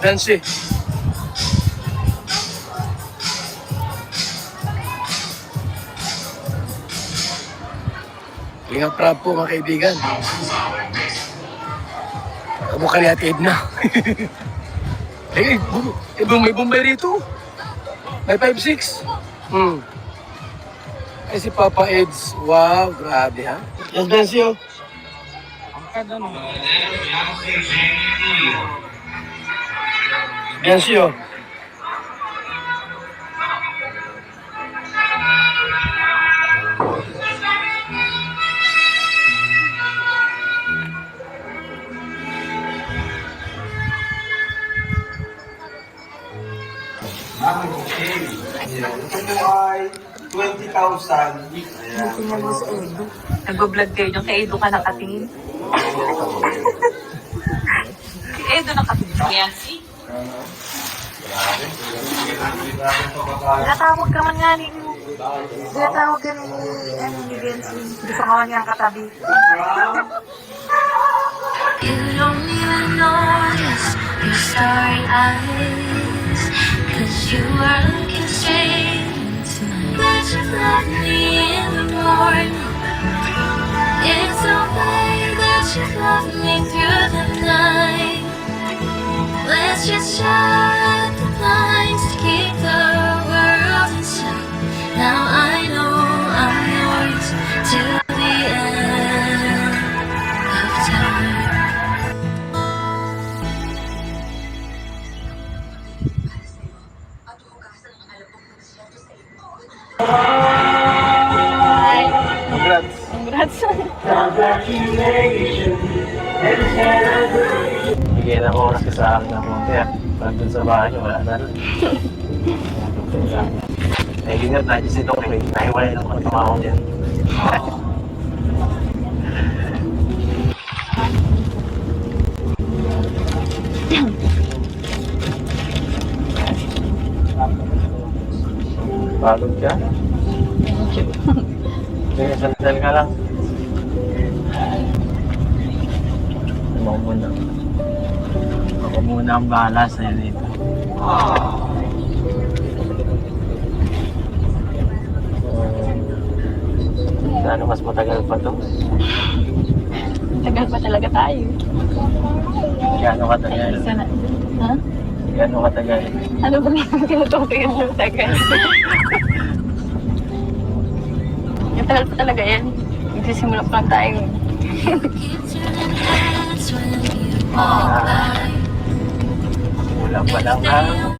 Nancy. Ingat prab po mga kaibigan. Mukha ni Ate Edna. May Bombay rito. May 5'6". Ay si Papa Eds. Wow, grabe ha. Yes, Nancy oh. Nancy oh. Ito ay 20,000. Tingnan mo sa Edo. Nag-vlog kayo yung kay Edo ka nakatingin. Kay Edo nakatingin. Yancy? Natawag ka man nga ni Natawag ka ni Yancy. Gusto ka man nga katabi. You don't even notice your starry eyes, 'cause you are looking straight into mine. But you love me in the morning. It's the way that you love me through the night. Let's just shut the blinds to keep the world inside. Now I know I'm yours till the end of time. Congrats. Congrats. Bigyan ng oras ka sa akin ng konti at pag dun sa bahay niyo, wala na rin. Ingat na si Doc Ray, nahiwalay ng mga tumawa niyan. Pagod ka? Sige, sandal ka lang. Ako muna. Ako muna ang bahala sa'yo dito. Sana mas matagal pa to? Tagal pa talaga tayo. Gaano katagal? Sana. Ha? Gaano katagal? Ano ba yung tinutukoy yung tagal? Yung tagal pa talaga yan. Nagsisimula pa lang tayo. Keep turning heads when you walk by. Kulang pa lang ha?